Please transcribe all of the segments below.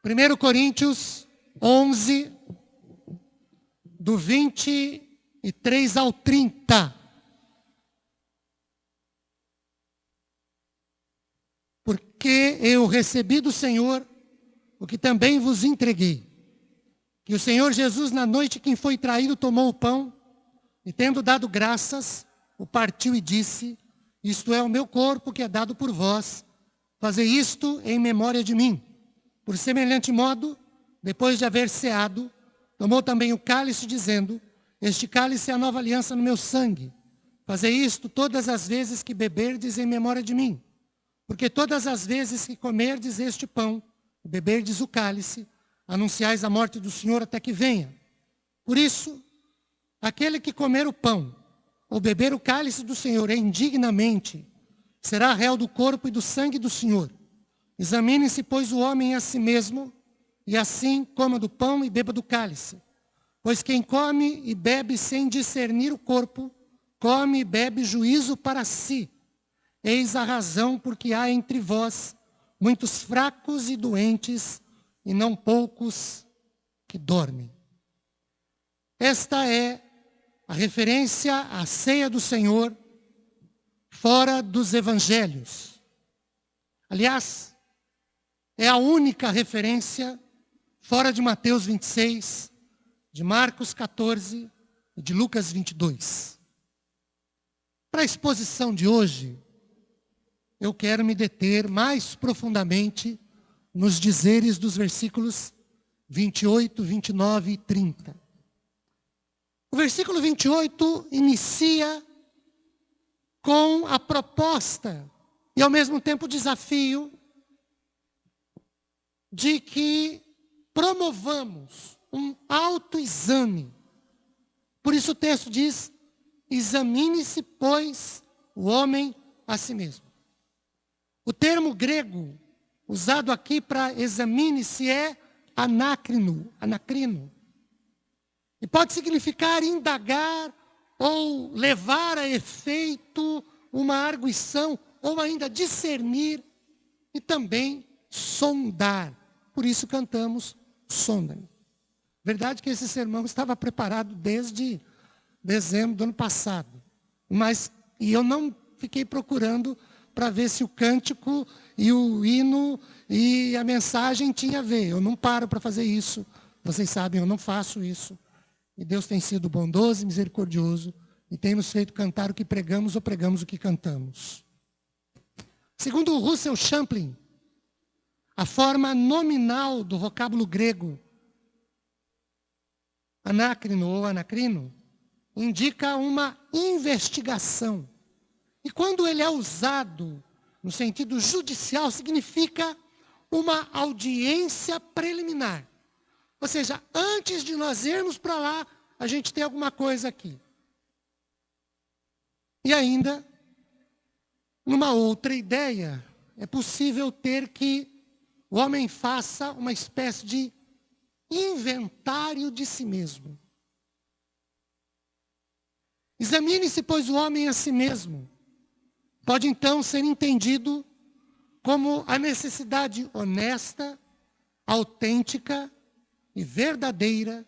1 Coríntios 11, do 23 ao 30. Porque eu recebi do Senhor o que também vos entreguei. Que o Senhor Jesus, na noite em que foi traído, tomou o pão e, tendo dado graças, o partiu e disse: isto é o meu corpo que é dado por vós. Fazei isto em memória de mim. Por semelhante modo, depois de haver ceado, tomou também o cálice, dizendo: este cálice é a nova aliança no meu sangue. Fazei isto todas as vezes que beberdes em memória de mim. Porque todas as vezes que comerdes este pão e beberdes o cálice, anunciais a morte do Senhor até que venha. Por isso, aquele que comer o pão ou beber o cálice do Senhor indignamente, será réu do corpo e do sangue do Senhor. Examine-se, pois, o homem a si mesmo, e assim coma do pão e beba do cálice. Pois quem come e bebe sem discernir o corpo, come e bebe juízo para si. Eis a razão porque há entre vós muitos fracos e doentes, e não poucos que dormem. Esta é a referência à ceia do Senhor fora dos evangelhos. Aliás, é a única referência fora de Mateus 26, de Marcos 14 e de Lucas 22. Para a exposição de hoje, eu quero me deter mais profundamente nos dizeres dos versículos 28, 29 e 30. O versículo 28 inicia com a proposta e ao mesmo tempo o desafio de que promovamos um autoexame. Por isso o texto diz: examine-se, pois, o homem a si mesmo. O termo grego usado aqui para examine-se é anacrino. E pode significar indagar ou levar a efeito uma arguição ou ainda discernir e também sondar. Por isso cantamos sondem. Verdade que esse sermão estava preparado desde dezembro do ano passado. E eu não fiquei procurando para ver se o cântico e o hino e a mensagem tinha a ver. Eu não paro para fazer isso. Vocês sabem, eu não faço isso. E Deus tem sido bondoso e misericordioso e tem nos feito cantar o que pregamos ou pregamos o que cantamos. Segundo o Russell Champlin, a forma nominal do vocábulo grego anácrino ou anacrino indica uma investigação. E quando ele é usado no sentido judicial, significa uma audiência preliminar. Ou seja, antes de nós irmos para lá, a gente tem alguma coisa aqui. E ainda, numa outra ideia, é possível ter que o homem faça uma espécie de inventário de si mesmo. Examine-se, pois, o homem a si mesmo. Pode então ser entendido como a necessidade honesta, autêntica e verdadeira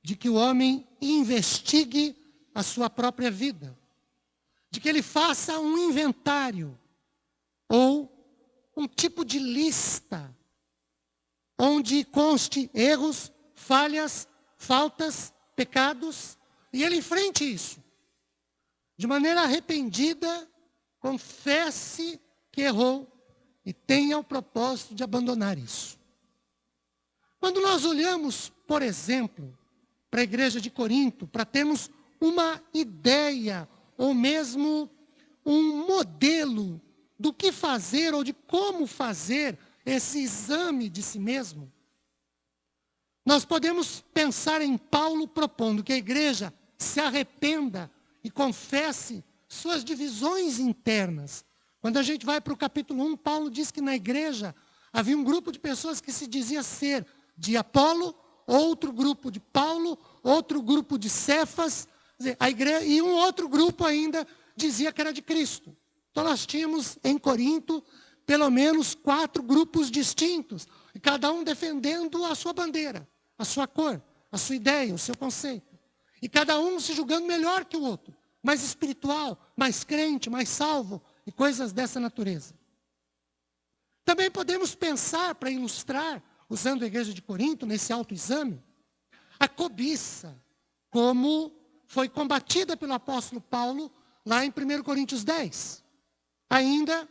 de que o homem investigue a sua própria vida. De que ele faça um inventário ou um tipo de lista onde conste erros, falhas, faltas, pecados, e ele enfrente isso. De maneira arrependida, confesse que errou e tenha o propósito de abandonar isso. Quando nós olhamos, por exemplo, para a igreja de Corinto, para termos uma ideia ou mesmo um modelo do que fazer ou de como fazer esse exame de si mesmo, nós podemos pensar em Paulo propondo que a igreja se arrependa e confesse suas divisões internas. Quando a gente vai para o capítulo 1, Paulo diz que na igreja havia um grupo de pessoas que se dizia ser de Apolo, outro grupo de Paulo, outro grupo de Cefas, a igreja, e um outro grupo ainda dizia que era de Cristo. Então nós tínhamos em Corinto pelo menos 4 grupos distintos. E cada um defendendo a sua bandeira, a sua cor, a sua ideia, o seu conceito. E cada um se julgando melhor que o outro, mais espiritual, mais crente, mais salvo e coisas dessa natureza. Também podemos pensar, para ilustrar, usando a igreja de Corinto, nesse autoexame, a cobiça, como foi combatida pelo apóstolo Paulo lá em 1 Coríntios 10. Ainda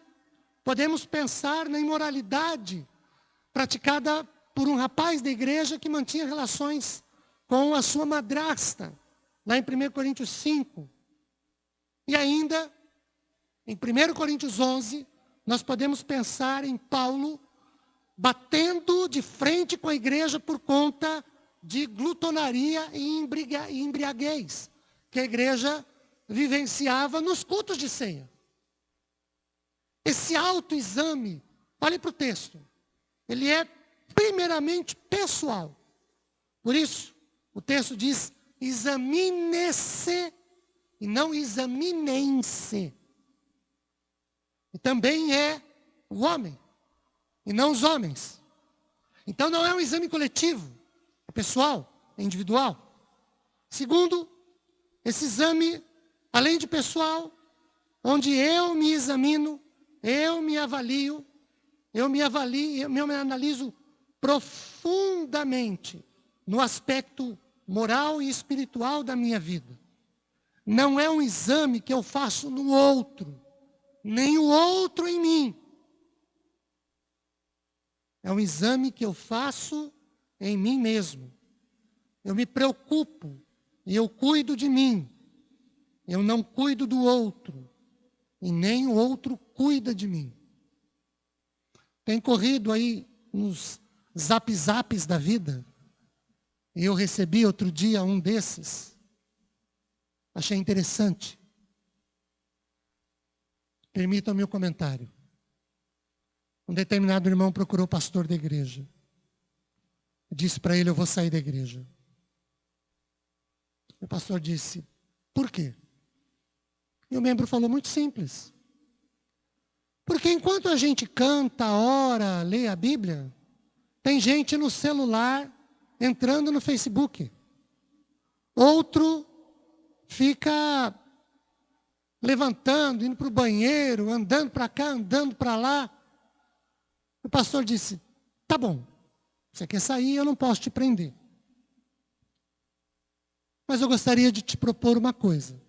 podemos pensar na imoralidade praticada por um rapaz da igreja que mantinha relações com a sua madrasta, lá em 1 Coríntios 5. E ainda, em 1 Coríntios 11, nós podemos pensar em Paulo batendo de frente com a igreja por conta de glutonaria e embriaguez, que a igreja vivenciava nos cultos de ceia. Esse autoexame, olhe para o texto, ele é primeiramente pessoal. Por isso, o texto diz, examine-se e não examinem-se. E também é o homem, e não os homens. Então não é um exame coletivo, é pessoal, é individual. Segundo, esse exame, além de pessoal, onde eu me examino, eu me avalio, eu me analiso profundamente no aspecto moral e espiritual da minha vida. Não é um exame que eu faço no outro, nem o outro em mim. É um exame que eu faço em mim mesmo. Eu me preocupo e eu cuido de mim. Eu não cuido do outro. E nem o outro cuida de mim. Tem corrido aí nos zap-zaps da vida. E eu recebi outro dia um desses. Achei interessante. Permitam-me o comentário. Um determinado irmão procurou o pastor da igreja. Disse para ele, eu vou sair da igreja. O pastor disse, por quê? E o membro falou, muito simples. Porque enquanto a gente canta, ora, lê a Bíblia, tem gente no celular entrando no Facebook. Outro fica levantando, indo para o banheiro, andando para cá, andando para lá. O pastor disse, tá bom, você quer sair, eu não posso te prender. Mas eu gostaria de te propor uma coisa.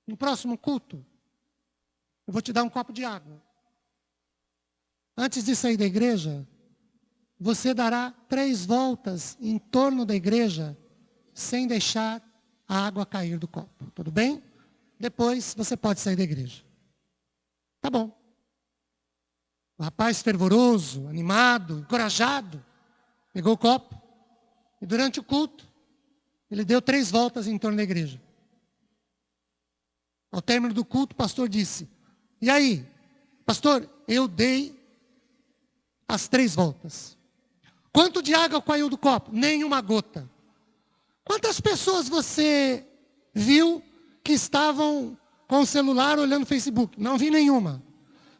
No próximo culto, eu vou te dar um copo de água. Antes de sair da igreja, você dará 3 voltas em torno da igreja, sem deixar a água cair do copo. Tudo bem? Depois você pode sair da igreja. Tá bom. O rapaz fervoroso, animado, encorajado, pegou o copo e durante o culto, ele deu 3 voltas em torno da igreja. Ao término do culto, o pastor disse, e aí, pastor, eu dei as 3 voltas. Quanto de água caiu do copo? Nenhuma gota. Quantas pessoas você viu que estavam com o celular olhando o Facebook? Não vi nenhuma.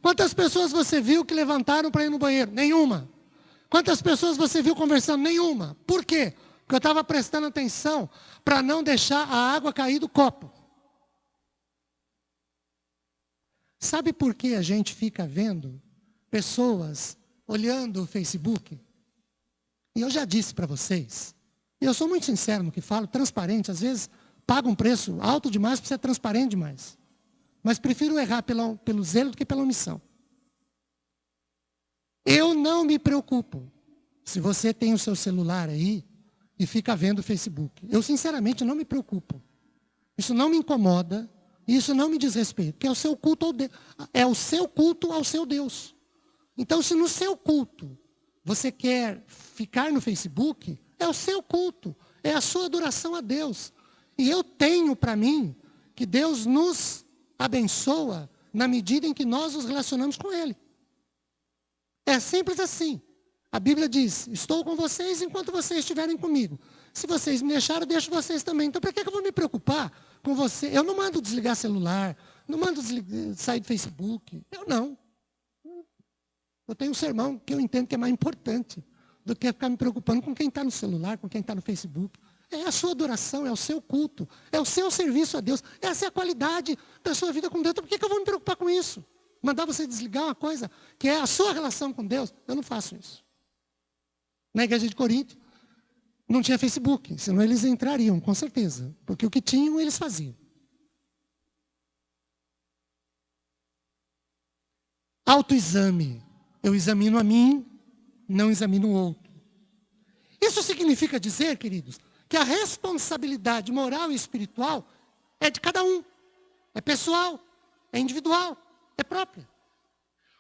Quantas pessoas você viu que levantaram para ir no banheiro? Nenhuma. Quantas pessoas você viu conversando? Nenhuma. Por quê? Porque eu estava prestando atenção para não deixar a água cair do copo. Sabe por que a gente fica vendo pessoas olhando o Facebook? E eu já disse para vocês, e eu sou muito sincero no que falo, transparente, às vezes paga um preço alto demais para ser transparente demais. Mas prefiro errar pelo zelo do que pela omissão. Eu não me preocupo se você tem o seu celular aí e fica vendo o Facebook. Eu sinceramente não me preocupo. Isso não me incomoda, isso não me diz respeito, porque é o seu culto ao Deus, é o seu culto ao seu Deus. Então, se no seu culto você quer ficar no Facebook, é o seu culto, é a sua adoração a Deus. E eu tenho para mim que Deus nos abençoa na medida em que nós nos relacionamos com Ele. É simples assim. A Bíblia diz, estou com vocês enquanto vocês estiverem comigo. Se vocês me deixaram, eu deixo vocês também. Então, para que eu vou me preocupar com você? Eu não mando desligar celular, não mando sair do Facebook. Eu não. Eu tenho um sermão que eu entendo que é mais importante do que ficar me preocupando com quem está no celular, com quem está no Facebook. É a sua adoração, é o seu culto, é o seu serviço a Deus. Essa é a qualidade da sua vida com Deus. Então por que eu vou me preocupar com isso? Mandar você desligar uma coisa que é a sua relação com Deus? Eu não faço isso. Na igreja de Corinto, não tinha Facebook, senão eles entrariam, com certeza. Porque o que tinham, eles faziam. Autoexame. Eu examino a mim, não examino o outro. Isso significa dizer, queridos, que a responsabilidade moral e espiritual é de cada um. É pessoal, é individual, é própria.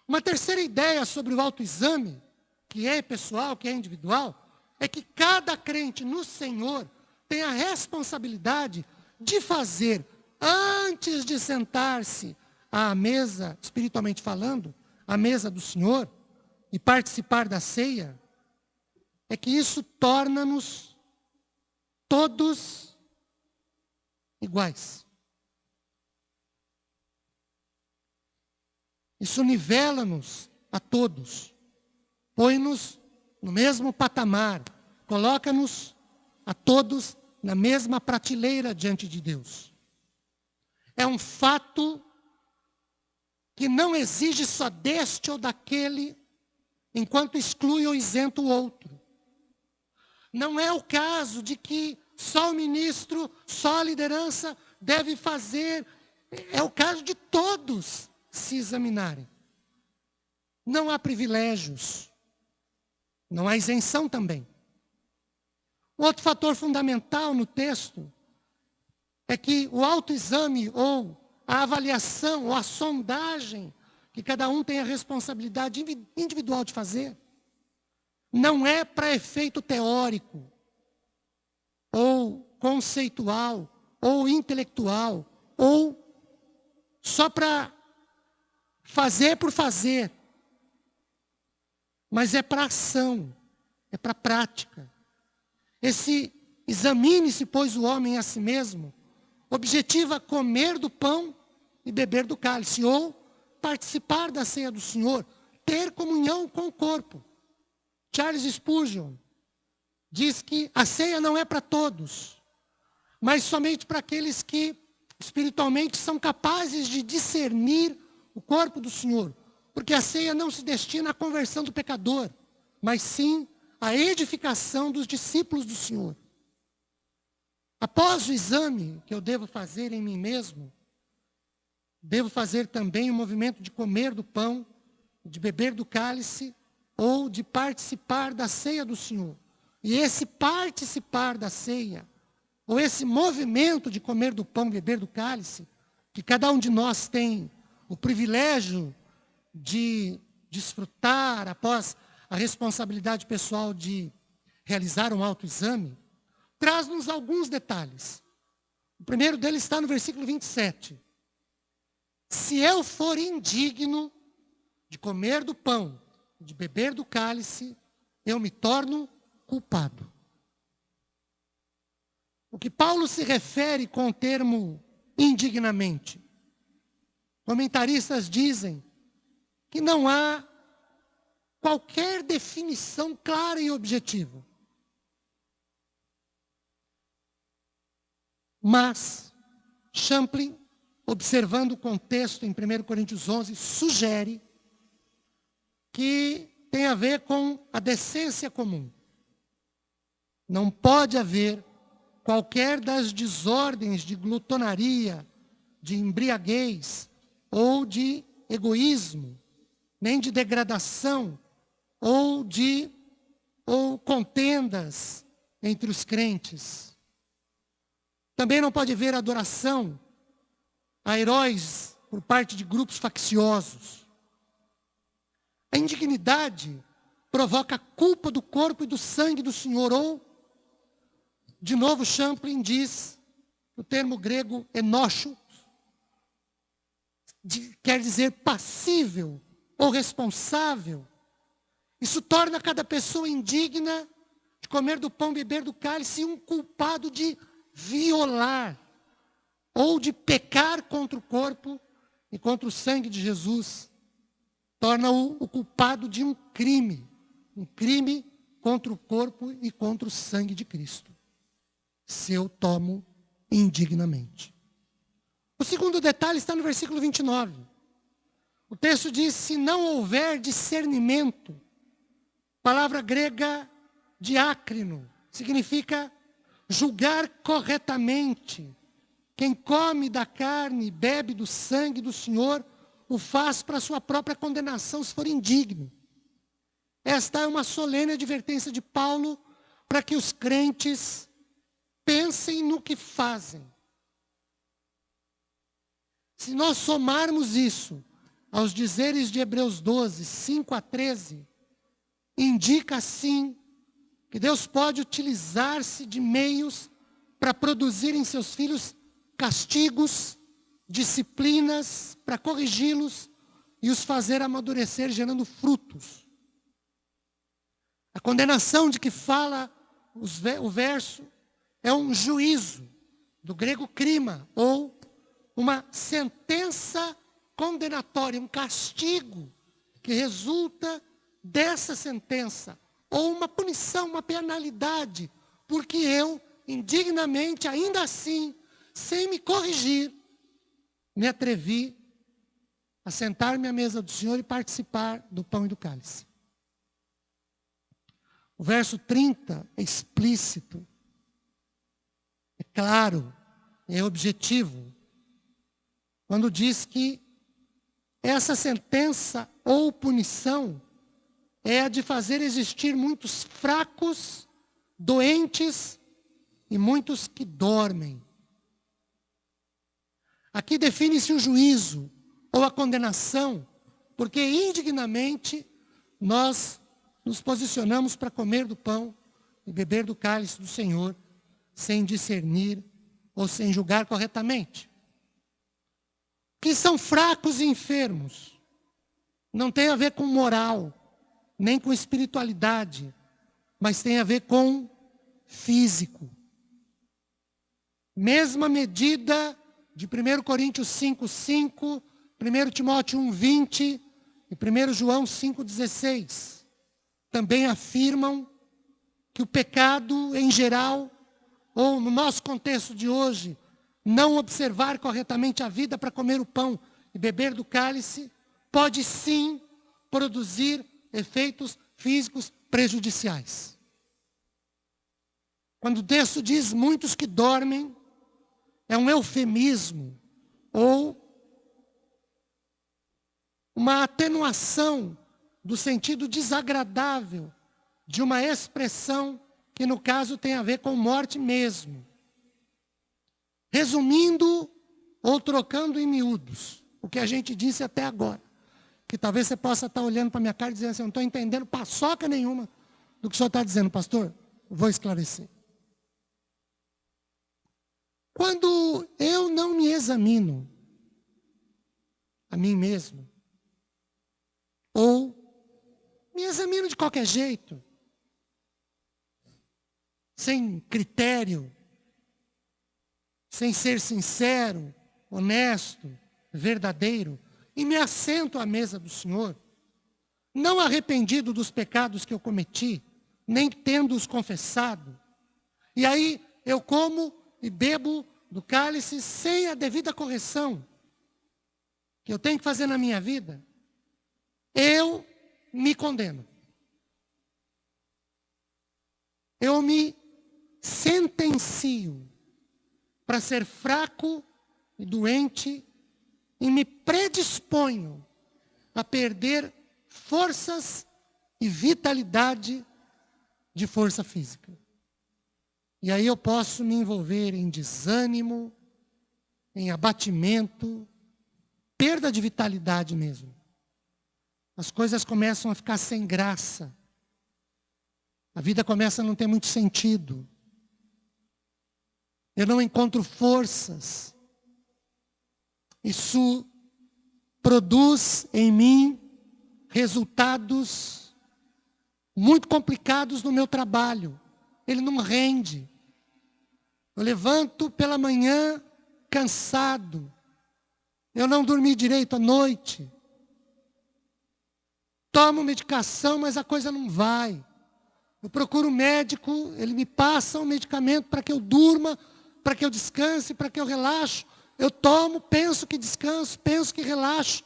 Uma terceira ideia sobre o autoexame, que é pessoal, que é individual, é que cada crente no Senhor tem a responsabilidade de fazer, antes de sentar-se à mesa, espiritualmente falando, à mesa do Senhor, e participar da ceia, é que isso torna-nos todos iguais. Isso nivela-nos a todos, põe-nos no mesmo patamar, coloca-nos a todos na mesma prateleira diante de Deus. É um fato que não exige só deste ou daquele, enquanto exclui ou isenta o outro. Não é o caso de que só o ministro, só a liderança deve fazer. É o caso de todos se examinarem. Não há privilégios. Não há isenção também. Outro fator fundamental no texto é que o autoexame ou a avaliação ou a sondagem que cada um tem a responsabilidade individual de fazer, não é para efeito teórico, ou conceitual, ou intelectual, ou só para fazer por fazer. Mas é para ação, é para prática. Esse examine-se, pois, o homem a si mesmo, objetiva comer do pão e beber do cálice, ou participar da ceia do Senhor, ter comunhão com o corpo. Charles Spurgeon diz que a ceia não é para todos, mas somente para aqueles que espiritualmente são capazes de discernir o corpo do Senhor. Porque a ceia não se destina à conversão do pecador, mas sim à edificação dos discípulos do Senhor. Após o exame que eu devo fazer em mim mesmo, devo fazer também o movimento de comer do pão, de beber do cálice, ou de participar da ceia do Senhor. E esse participar da ceia, ou esse movimento de comer do pão e beber do cálice, que cada um de nós tem o privilégio de desfrutar após a responsabilidade pessoal de realizar um autoexame, traz-nos alguns detalhes. O primeiro deles está no versículo 27. Se eu for indigno de comer do pão, de beber do cálice, eu me torno culpado. O que Paulo se refere com o termo indignamente? Comentaristas dizem que não há qualquer definição clara e objetiva. Mas Champlin, observando o contexto em 1 Coríntios 11, sugere que tem a ver com a decência comum. Não pode haver qualquer das desordens de glutonaria, de embriaguez ou de egoísmo, nem de degradação ou contendas entre os crentes. Também não pode haver adoração a heróis por parte de grupos facciosos. A indignidade provoca a culpa do corpo e do sangue do Senhor, ou, de novo, Champlin diz, o termo grego enócho, quer dizer passível ou responsável. Isso torna cada pessoa indigna de comer do pão e beber do cálice e um culpado de violar ou de pecar contra o corpo e contra o sangue de Jesus. torna-o o culpado de um crime contra o corpo e contra o sangue de Cristo, se eu tomo indignamente. O segundo detalhe está no versículo 29. O texto diz: se não houver discernimento, palavra grega diácrino, significa julgar corretamente. Quem come da carne e bebe do sangue do Senhor, o faz para a sua própria condenação, se for indigno. Esta é uma solene advertência de Paulo para que os crentes pensem no que fazem. Se nós somarmos isso aos dizeres de Hebreus 12, 5 a 13, indica sim que Deus pode utilizar-se de meios para produzir em seus filhos castigos, disciplinas, para corrigi-los e os fazer amadurecer, gerando frutos. A condenação de que fala o verso é um juízo, do grego crima, ou uma sentença condenatória, um castigo que resulta dessa sentença, ou uma punição, uma penalidade, porque eu, indignamente, ainda assim, sem me corrigir, me atrevi a sentar-me à mesa do Senhor e participar do pão e do cálice. O verso 30 é explícito, é claro, é objetivo, quando diz que essa sentença ou punição é a de fazer existir muitos fracos, doentes e muitos que dormem. Aqui define-se o juízo ou a condenação, porque indignamente nós nos posicionamos para comer do pão e beber do cálice do Senhor, sem discernir ou sem julgar corretamente. Que são fracos e enfermos. Não tem a ver com moral, nem com espiritualidade, mas tem a ver com físico. Mesma medida de 1 Coríntios 5:5, 1 Timóteo 1:20 e 1 João 5:16. Também afirmam que o pecado em geral, ou no nosso contexto de hoje, não observar corretamente a vida para comer o pão e beber do cálice, pode sim produzir efeitos físicos prejudiciais. Quando o texto diz muitos que dormem, é um eufemismo ou uma atenuação do sentido desagradável de uma expressão que no caso tem a ver com morte mesmo. Resumindo ou trocando em miúdos o que a gente disse até agora, que talvez você possa estar olhando para a minha cara e dizendo assim: eu não estou entendendo paçoca nenhuma do que o senhor está dizendo, pastor. Vou esclarecer. Quando eu não me examino a mim mesmo, ou me examino de qualquer jeito, sem critério, sem ser sincero, honesto, verdadeiro, e me assento à mesa do Senhor, não arrependido dos pecados que eu cometi, nem tendo-os confessado, e aí eu como e bebo do cálice sem a devida correção que eu tenho que fazer na minha vida, eu me condeno. Eu me sentencio para ser fraco e doente e me predisponho a perder forças e vitalidade de força física. E aí eu posso me envolver em desânimo, em abatimento, perda de vitalidade mesmo. As coisas começam a ficar sem graça. A vida começa a não ter muito sentido. Eu não encontro forças. Isso produz em mim resultados muito complicados no meu trabalho. Ele não rende. Eu levanto pela manhã cansado. Eu não dormi direito à noite. tomo medicação, mas a coisa não vai. Eu procuro um médico, ele me passa um medicamento para que eu durma, para que eu descanse, para que eu relaxo. Eu tomo, penso que descanso, penso que relaxo,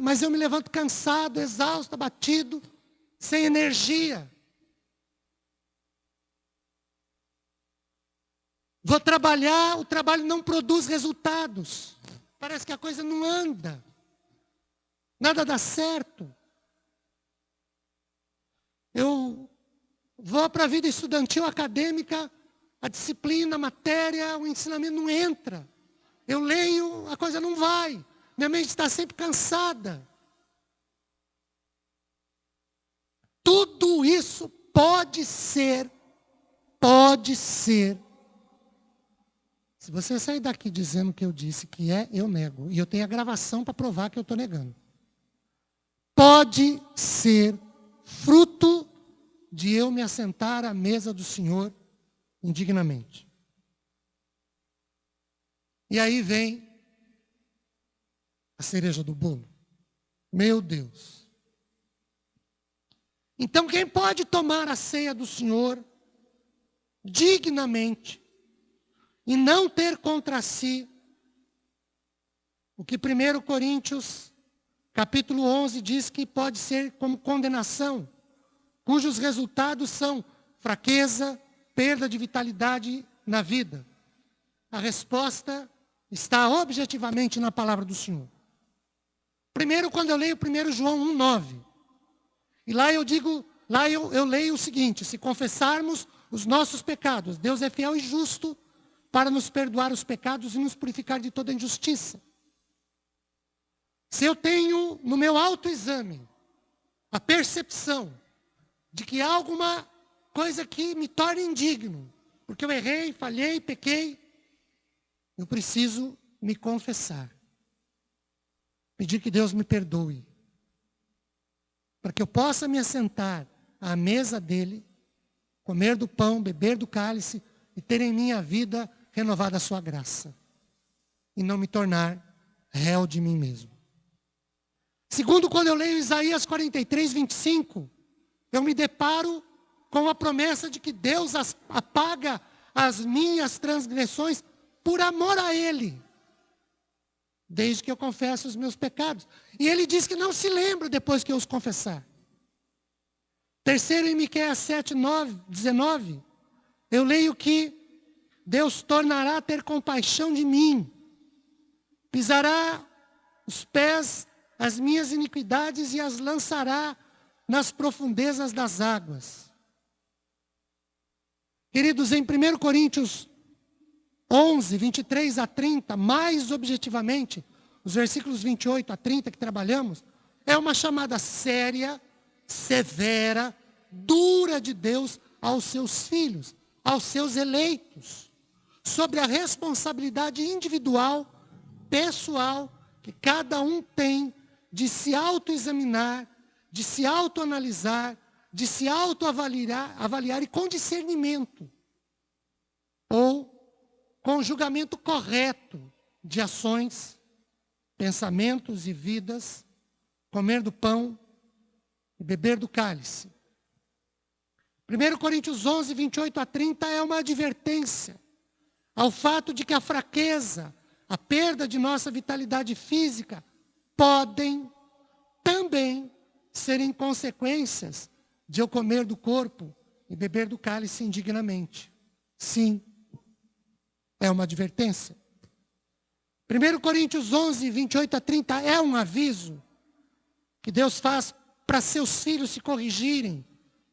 mas eu me levanto cansado, exausto, abatido, sem energia. Vou trabalhar, o trabalho não produz resultados. Parece que a coisa não anda. Nada dá certo. Eu vou para a vida estudantil, acadêmica, a disciplina, a matéria, o ensinamento não entra. Eu leio, a coisa não vai. Minha mente está sempre cansada. Tudo isso pode ser. Se você sair daqui dizendo que eu disse que eu nego. E eu tenho a gravação para provar que eu estou negando. Pode ser fruto de eu me assentar à mesa do Senhor indignamente. E aí vem a cereja do bolo. Meu Deus. Então quem pode tomar a ceia do Senhor dignamente e não ter contra si o que 1 Coríntios capítulo 11 diz que pode ser como condenação, cujos resultados são fraqueza, perda de vitalidade na vida. A resposta está objetivamente na palavra do Senhor. Primeiro, quando eu leio 1 João 1,9. E lá eu leio o seguinte: se confessarmos os nossos pecados, Deus é fiel e justo para nos perdoar os pecados e nos purificar de toda injustiça. Se eu tenho no meu autoexame a percepção de que há alguma coisa que me torna indigno, porque eu errei, falhei, pequei, eu preciso me confessar. Pedir que Deus me perdoe. Para que eu possa me assentar à mesa dele, comer do pão, beber do cálice e ter em minha vida renovada a sua graça. E não me tornar réu de mim mesmo. Segundo, quando eu leio Isaías 43, 25, eu me deparo com a promessa de que Deus apaga as minhas transgressões por amor a Ele, desde que eu confesso os meus pecados. E Ele diz que não se lembra depois que eu os confessar. Terceiro, em Miqueias 7, 19, eu leio que Deus tornará a ter compaixão de mim, pisará os pés as minhas iniquidades e as lançará nas profundezas das águas. Queridos, em 1 Coríntios 11, 23 a 30, mais objetivamente, os versículos 28 a 30 que trabalhamos, é uma chamada séria, severa, dura de Deus aos seus filhos, aos seus eleitos, sobre a responsabilidade individual, pessoal, que cada um tem de se autoexaminar, de se autoanalisar, de se autoavaliar e com discernimento, ou com julgamento correto de ações, pensamentos e vidas, comer do pão e beber do cálice. 1 Coríntios 11, 28 a 30 é uma advertência ao fato de que a fraqueza, a perda de nossa vitalidade física, podem também serem consequências de eu comer do corpo e beber do cálice indignamente. Sim, é uma advertência. 1 Coríntios 11, 28 a 30 é um aviso que Deus faz para seus filhos se corrigirem,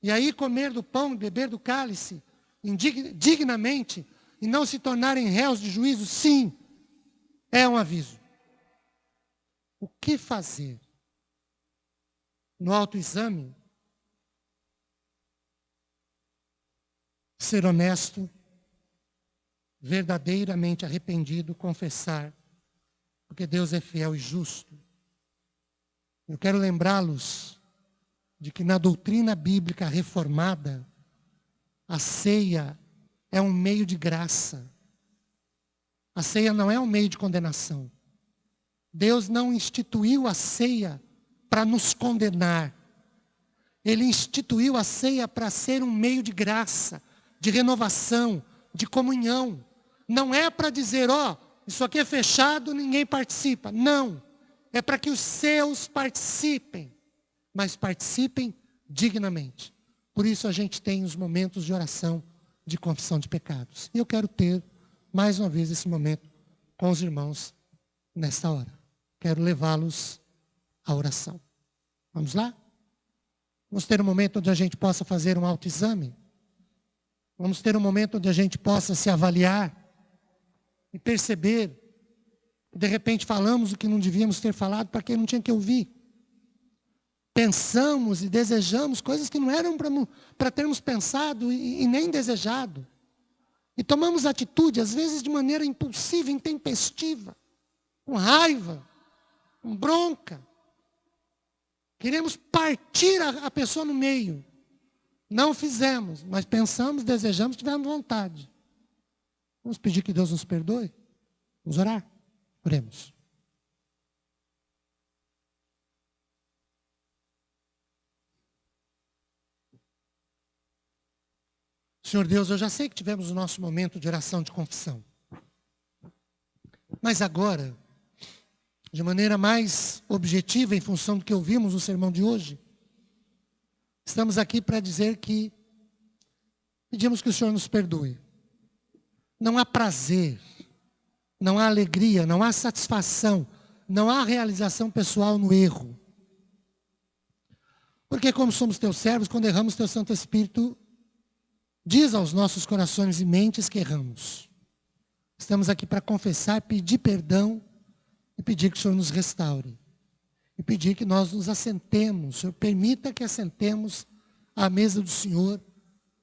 e aí comer do pão e beber do cálice dignamente, e não se tornarem réus de juízo. Sim, é um aviso. O que fazer? No autoexame, ser honesto, verdadeiramente arrependido, confessar, porque Deus é fiel e justo. Eu quero lembrá-los de que na doutrina bíblica reformada, a ceia é um meio de graça. A ceia não é um meio de condenação. Deus não instituiu a ceia para nos condenar. Ele instituiu a ceia para ser um meio de graça, de renovação, de comunhão. Não é para dizer, isso aqui é fechado, ninguém participa. Não. É para que os seus participem, mas participem dignamente. Por isso a gente tem os momentos de oração, de confissão de pecados. E eu quero ter, mais uma vez, esse momento com os irmãos nesta hora. Quero levá-los à oração. Vamos lá? Vamos ter um momento onde a gente possa fazer um autoexame. Vamos ter um momento onde a gente possa se avaliar e perceber que de repente falamos o que não devíamos ter falado para quem não tinha que ouvir. Pensamos e desejamos coisas que não eram para termos pensado e nem desejado. E tomamos atitude, às vezes de maneira impulsiva, intempestiva, com raiva, com bronca. Queremos partir a pessoa no meio. Não fizemos, mas pensamos, desejamos, tivemos vontade. Vamos pedir que Deus nos perdoe? Vamos orar? Oremos. Senhor Deus, eu já sei que tivemos o nosso momento de oração de confissão. Mas agora, de maneira mais objetiva, em função do que ouvimos no sermão de hoje, estamos aqui para dizer que pedimos que o Senhor nos perdoe. Não há prazer, não há alegria, não há satisfação, não há realização pessoal no erro. Porque como somos teus servos, quando erramos, teu Santo Espírito diz aos nossos corações e mentes que erramos. Estamos aqui para confessar, pedir perdão e pedir que o Senhor nos restaure. E pedir que nós nos assentemos, o Senhor permita que assentemos à mesa do Senhor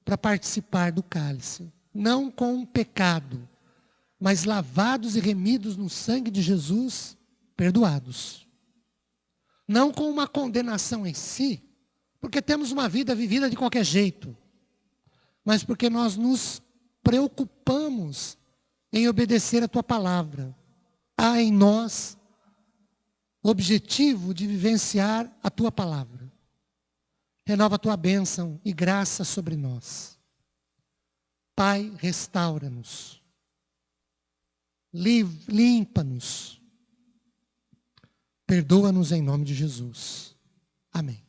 para participar do cálice. Não com um pecado, mas lavados e remidos no sangue de Jesus, perdoados. Não com uma condenação em si, porque temos uma vida vivida de qualquer jeito, mas porque nós nos preocupamos em obedecer a tua palavra. Há em nós o objetivo de vivenciar a tua palavra. Renova a tua bênção e graça sobre nós. Pai, restaura-nos. Limpa-nos. Perdoa-nos em nome de Jesus. Amém.